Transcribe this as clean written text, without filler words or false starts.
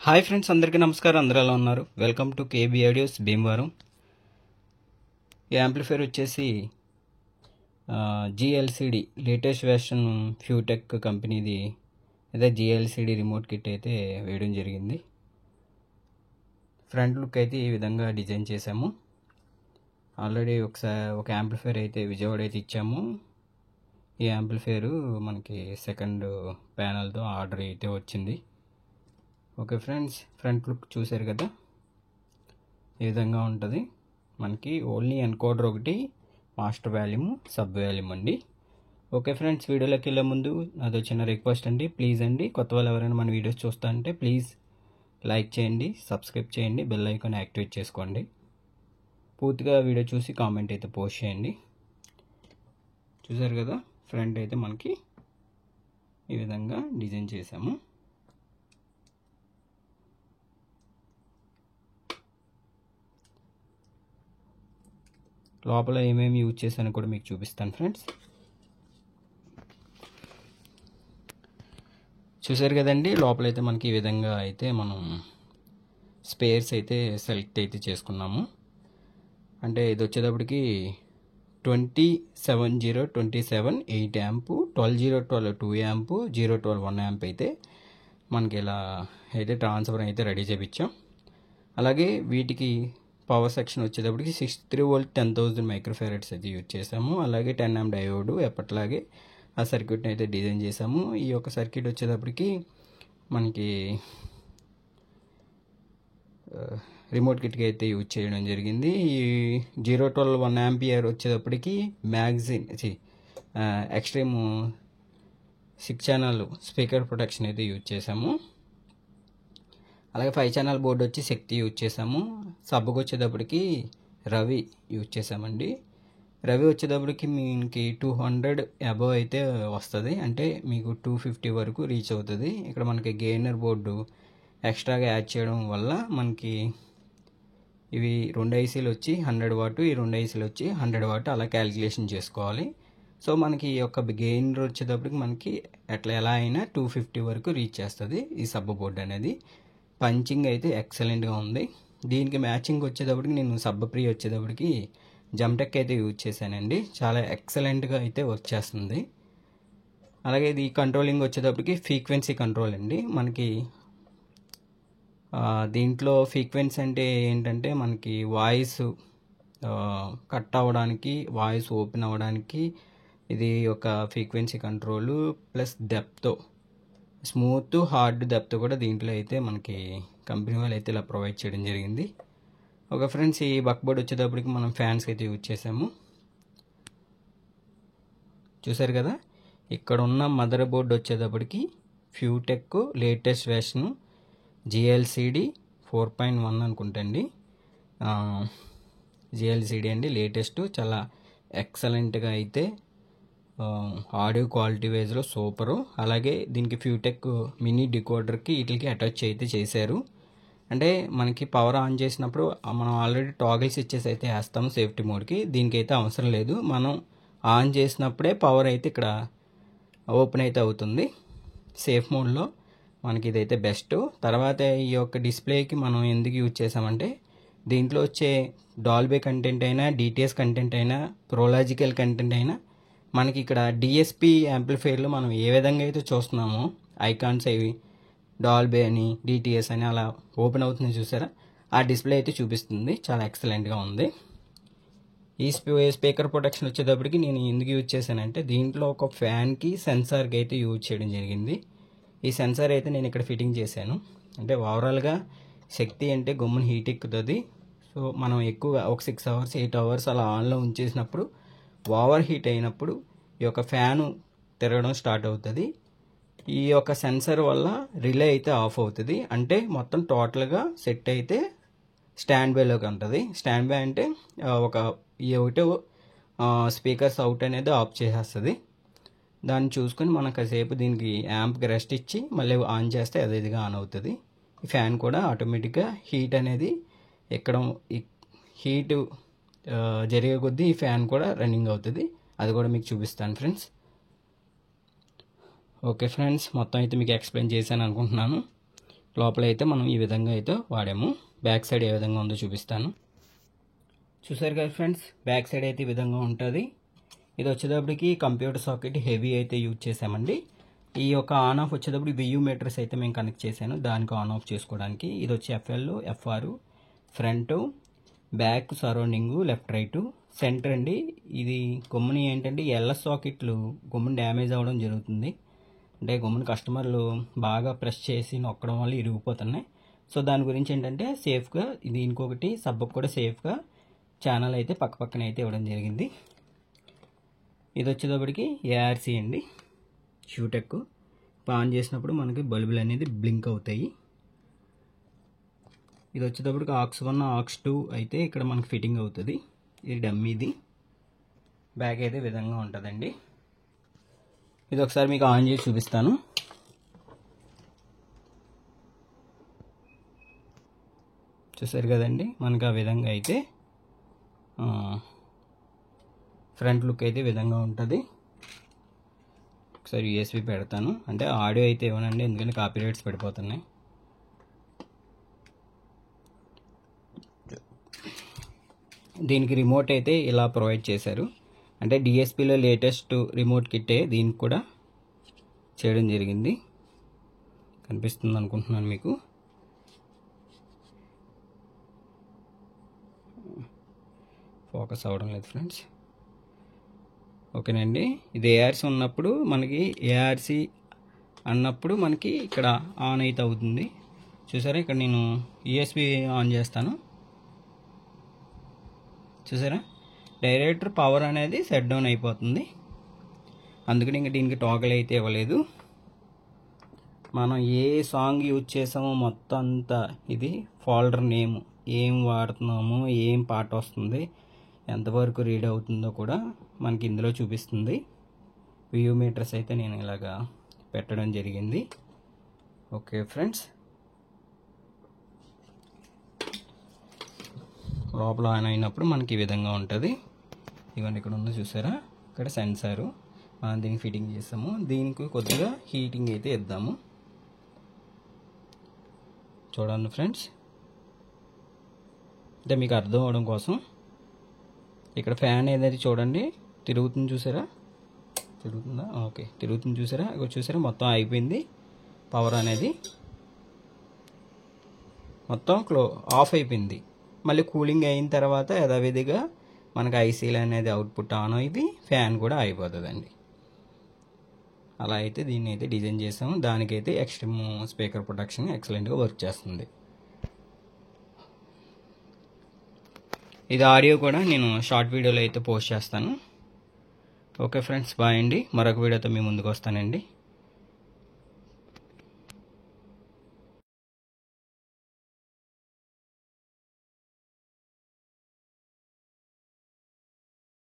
Hi friends, అందరికీ నమస్కారం. అందరూ ఎలా ఉన్నారు? Welcome to KB audios Bhimavaram. ఈ యాంప్లిఫైర్ వచ్చేసి జిఎల్సిడి లేటెస్ట్ వెర్షన్ ఫ్యూటెక్ కంపెనీది అదే జిఎల్సిడి రిమోట్ కిట్ అయితే వేయడం జరిగింది. ఫ్రంట్ లుక్ అయితే ఈ విధంగా డిజైన్ చేసాము. ఆల్రెడీ ఒక యాంప్లిఫైర్ అయితే విజయవాడ అయితే ఇచ్చాము. ఈ యాంప్లిఫైర్ మనకి సెకండ్ ప్యానల్తో ఆర్డర్ అయితే వచ్చింది. ఓకే ఫ్రెండ్స్, ఫ్రంట్ లుక్ చూసారు కదా, ఈ విధంగా ఉంటుంది. మనకి ఓన్లీ ఎన్కోడర్ ఒకటి, మాస్టర్ వాల్యూమ్, సబ్ వాల్యూమ్ అండి. ఓకే ఫ్రెండ్స్, వీడియోలోకి వెళ్ళే ముందు నాదో చిన్న రిక్వెస్ట్ అండి. ప్లీజ్ అండి, కొత్త వాళ్ళు ఎవరైనా మన వీడియోస్ చూస్తా అంటే ప్లీజ్ లైక్ చేయండి, సబ్స్క్రైబ్ చేయండి, బెల్ ఐకాన్ యాక్టివేట్ చేసుకోండి. పూర్తిగా వీడియో చూసి కామెంట్ అయితే పోస్ట్ చేయండి. చూసారు కదా, ఫ్రంట్ అయితే మనకి ఈ విధంగా డిజైన్ చేసాము. లోపల ఏమేమి యూజ్ చేశానో కూడా మీకు చూపిస్తాను ఫ్రెండ్స్. చూసారు కదండి, లోపలైతే మనకి ఈ విధంగా అయితే మనం స్పేర్స్ అయితే సెలెక్ట్ అయితే చేసుకున్నాము. అంటే ఇది వచ్చేటప్పటికి 207027 8 యాంప్, 12012 2 యాంప్, 012 1 యాంప్ అయితే మనకి ఇలా అయితే ట్రాన్స్ఫర్ అయితే రెడీ చేయించాం. అలాగే వీటికి పవర్ సెక్షన్ వచ్చేటప్పటికి 63 వోల్ట్ 10,000 మైక్రోఫారడ్స్ అయితే యూజ్ చేసాము. అలాగే 10 ఆంప్ డయోడ్ ఎప్పట్లాగే ఆ సర్క్యూట్ని అయితే డిజైన్ చేసాము. ఈ యొక్క సర్క్యూట్ వచ్చేటప్పటికి మనకి రిమోట్ కిట్కి అయితే యూజ్ చేయడం జరిగింది. ఈ 012 1 ఆంపియర్ వచ్చేటప్పటికి magazine extreme 6 channel speaker protection అయితే యూజ్ చేసాము. అలాగే 5 ఛానల్ బోర్డు వచ్చి శక్తి యూజ్ చేసాము. సబ్కి వచ్చేటప్పటికి రవి యూజ్ చేసామండి. రవి వచ్చేటప్పటికి మీకు 200 అబవ్ అయితే వస్తుంది, అంటే మీకు 250 వరకు రీచ్ అవుతుంది. ఇక్కడ మనకి గెయినర్ బోర్డు ఎక్స్ట్రాగా యాడ్ చేయడం వల్ల మనకి ఇవి 2 ఐసీలు వచ్చి 100 వాట్, ఈ 2 ఐసీలు వచ్చి 100 వాట్ అలా క్యాలిక్యులేషన్ చేసుకోవాలి. సో మనకి ఈ యొక్క గెయినర్ వచ్చేటప్పటికి మనకి ఎలా అయినా 250 వరకు రీచ్ చేస్తుంది ఈ సబ్ బోర్డు అనేది. పంచింగ్ అయితే ఎక్సలెంట్గా ఉంది. దీనికి మ్యాచింగ్ వచ్చేటప్పటికి నేను సబ్ ప్రీ వచ్చేటప్పటికి జమ్టెక్ అయితే యూజ్ చేశానండి. చాలా ఎక్సలెంట్గా అయితే వర్క్ చేస్తుంది. అలాగే ఇది కంట్రోలింగ్ వచ్చేటప్పటికి ఫ్రీక్వెన్సీ కంట్రోల్ అండి. మనకి దీంట్లో ఫ్రీక్వెన్సీ అంటే ఏంటంటే మనకి వాయిస్ కట్ అవ్వడానికి, వాయిస్ ఓపెన్ అవ్వడానికి ఇది ఒక frequency control plus depth, smooth hard depth కూడా దీంట్లో అయితే మనకి కంపెనీ వాళ్ళు అయితే ఇలా ప్రొవైడ్ చేయడం జరిగింది. ఓకే ఫ్రెండ్స్, ఈ బక్బోర్డ్ వచ్చేటప్పటికి మనం ఫ్యాన్స్ అయితే యూజ్ చేసాము. చూసారు కదా, ఇక్కడ ఉన్న మదర్ బోర్డు వచ్చేటప్పటికి ఫ్యూటెక్ లేటెస్ట్ వెర్షన్ జిఎల్సిడి 4.1 అనుకుంటండి. జిఎల్సిడి అండి, లేటెస్ట్, చాలా ఎక్సలెంట్గా అయితే ఆడియో క్వాలిటీ వైజ్లో సూపరు. అలాగే దీనికి ఫ్యూటెక్ మినీ డికోడర్కి వీటికి అటాచ్ అయితే చేశారు. అంటే మనకి పవర్ ఆన్ చేసినప్పుడు మనం ఆల్రెడీ టాగిల్స్ ఇచ్చేసి అయితే వేస్తాము సేఫ్టీ మోడ్కి. దీనికి అయితే అవసరం లేదు, మనం ఆన్ చేసినప్పుడే పవర్ అయితే ఇక్కడ ఓపెన్ అయితే అవుతుంది సేఫ్ మోడ్లో. మనకి ఇదైతే బెస్ట్. తర్వాత ఈ యొక్క డిస్ప్లేకి మనం ఎందుకు యూజ్ చేసామంటే దీంట్లో వచ్చే డాల్బీ కంటెంట్ అయినా, డిటిఎస్ కంటెంట్ అయినా, ప్రోలాజికల్ కంటెంట్ అయినా మనకి ఇక్కడ డిఎస్పి యాంప్లిఫైర్లో మనం ఏ విధంగా అయితే చూస్తున్నామో ఐకాన్స్ అవి డాల్బీ అని, డిటిఎస్ అని అలా ఓపెన్ అవుతుంది చూసారా, ఆ డిస్ప్లే అయితే చూపిస్తుంది. చాలా ఎక్సలెంట్గా ఉంది. ఈ స్పీకర్ ప్రొటెక్షన్ వచ్చేటప్పటికి నేను ఎందుకు యూజ్ చేశానంటే దీంట్లో ఒక ఫ్యాన్కి సెన్సార్కి అయితే యూజ్ చేయడం జరిగింది. ఈ సెన్సార్ అయితే నేను ఇక్కడ ఫిట్టింగ్ చేశాను. అంటే ఓవరాల్గా శక్తి అంటే గమ్మున హీట్ ఎక్కుతుంది. సో మనం ఎక్కువ ఒక 6 అవర్స్ 8 అవర్స్ అలా ఆన్లో ఉంచేసినప్పుడు ఓవర్ హీట్ అయినప్పుడు ఈ యొక్క ఫ్యాను తిరగడం స్టార్ట్ అవుతుంది. ఈ యొక్క సెన్సర్ వల్ల రిలే అయితే ఆఫ్ అవుతుంది. అంటే మొత్తం టోటల్గా సెట్ అయితే స్టాండ్ బైలోకి ఉంటుంది. స్టాండ్ బై అంటే ఒక ఒకటే స్పీకర్స్ అవుట్ అనేది ఆఫ్ చేసేస్తుంది. దాన్ని చూసుకొని మనం కాసేపు దీనికి యాంప్కి రెస్ట్ ఇచ్చి మళ్ళీ ఆన్ చేస్తే అదే ఇదిగా ఆన్ అవుతుంది. ఈ ఫ్యాన్ కూడా ఆటోమేటిక్గా హీట్ అనేది ఎక్కడం, హీటు జరిగే కొద్దీ ఈ ఫ్యాన్ కూడా రన్నింగ్ అవుతుంది. అది కూడా మీకు చూపిస్తాను ఫ్రెండ్స్. ఓకే ఫ్రెండ్స్, మొత్తం అయితే మీకు ఎక్స్ప్లెయిన్ చేశాను అనుకుంటున్నాను. లోపల అయితే మనం ఈ విధంగా అయితే వాడాము. బ్యాక్ సైడ్ ఏ విధంగా ఉందో చూపిస్తాను. చూసారు కదా ఫ్రెండ్స్, బ్యాక్ సైడ్ అయితే ఈ విధంగా ఉంటుంది. ఇది వచ్చేటప్పటికి కంప్యూటర్ సాకెట్ హెవీ అయితే యూజ్ చేసామండి. ఈ యొక్క ఆన్ ఆఫ్ వచ్చేటప్పుడు VU మీటర్స్ అయితే మేము కనెక్ట్ చేశాను దానికి ఆన్ ఆఫ్ చేసుకోవడానికి. ఇది వచ్చి FL, FR, front, back, surrounding, left, right, centre అండి. ఇది గమ్ముని ఏంటంటే LS సాకెట్లు గమ్ముని డ్యామేజ్ అవ్వడం జరుగుతుంది. అంటే గమ్ముని కస్టమర్లు బాగా ప్రెస్ చేసి నొక్కడం వల్ల ఇరిగిపోతున్నాయి. సో దాని గురించి ఏంటంటే సేఫ్గా ఇది ఇంకొకటి సబ్బకు కూడా సేఫ్గా ఛానల్ అయితే పక్కన అయితే ఇవ్వడం జరిగింది. ఇది వచ్చేటప్పటికి ARC అండి, షూటెక్. ఆన్ చేసినప్పుడు మనకి బల్బులు అనేది బ్లింక్ అవుతాయి. ఇది వచ్చేటప్పటికి AUX1, AUX2 అయితే ఇక్కడ మనకి ఫిట్టింగ్ అవుతుంది. ఇది డమ్మీది. బ్యాక్ అయితే విధంగా ఉంటుందండి. ఇది ఒకసారి మీకు ఆన్ చేసి చూపిస్తాను. చూసారు కదండి, మనకు ఆ విధంగా అయితే ఫ్రంట్ లుక్ అయితే విధంగా ఉంటుంది. ఒకసారి USB పెడతాను, అంటే ఆడియో అయితే ఇవ్వనండి ఎందుకంటే కాపీరైట్స్ పడిపోతున్నాయి. దీనికి రిమోట్ అయితే ఇలా ప్రొవైడ్ చేశారు. అంటే DSPలో లేటెస్ట్ రిమోట్ కిట్టే దీనికి కూడా చేయడం జరిగింది. కనిపిస్తుంది అనుకుంటున్నాను మీకు. ఫోకస్ అవ్వడం లేదు ఫ్రెండ్స్. ఓకేనండి, ఇది ARC ఉన్నప్పుడు మనకి ARC అన్నప్పుడు మనకి ఇక్కడ ఆన్ అయితే అవుతుంది. చూసారా, ఇక్కడ నేను USB ఆన్ చేస్తాను. చూసారా, డైరెక్ట్ పవర్ అనేది సెట్ డౌన్ అయిపోతుంది. అందుకని ఇంకా దీనికి టాగల్ అయితే ఇవ్వలేదు. మనం ఏ సాంగ్ యూజ్ చేసామో మొత్తం అంతా ఇది ఫోల్డర్ నేమ్, ఏం వాడుతున్నామో, ఏం పాట వస్తుంది, ఎంతవరకు రీడ్ అవుతుందో కూడా మనకి ఇందులో చూపిస్తుంది. VU మీటర్స్ అయితే నేను ఇలాగా పెట్టడం జరిగింది. ఓకే ఫ్రెండ్స్, లోపల ఆన్ అయినప్పుడు మనకి ఈ విధంగా ఉంటుంది. ఇవన్నీ ఇక్కడ ఉందో చూసారా, ఇక్కడ సెన్సారు మనం దీనికి ఫిట్టింగ్ చేస్తాము. దీనికి కొద్దిగా హీటింగ్ అయితే ఇద్దాము. చూడండి ఫ్రెండ్స్, అంటే మీకు అర్థం అవడం కోసం ఇక్కడ ఫ్యాన్ ఏదైతే చూడండి తిరుగుతుంది, చూసారా, తిరుగుతుందా? ఓకే, తిరుగుతుంది చూసారా, ఇక్కడ చూసారా మొత్తం అయిపోయింది. పవర్ అనేది మొత్తం ఆఫ్ అయిపోయింది. మళ్ళీ కూలింగ్ అయిన తర్వాత యథావిధిగా మనకి ICలు అనేది అవుట్పుట్ ఆన్ అయింది, ఫ్యాన్ కూడా అయిపోతుందండి. అలా అయితే దీన్ని అయితే డిజైన్ చేసాము. దానికైతే ఎక్స్ట్రీమ్ స్పీకర్ ప్రొటెక్షన్ ఎక్సలెంట్గా వర్క్ చేస్తుంది. ఇది ఆడియో కూడా నేను షార్ట్ వీడియోలో అయితే పోస్ట్ చేస్తాను. ఓకే ఫ్రెండ్స్, బాయ్ అండి. మరొక వీడియోతో మీ ముందుకు వస్తానండి.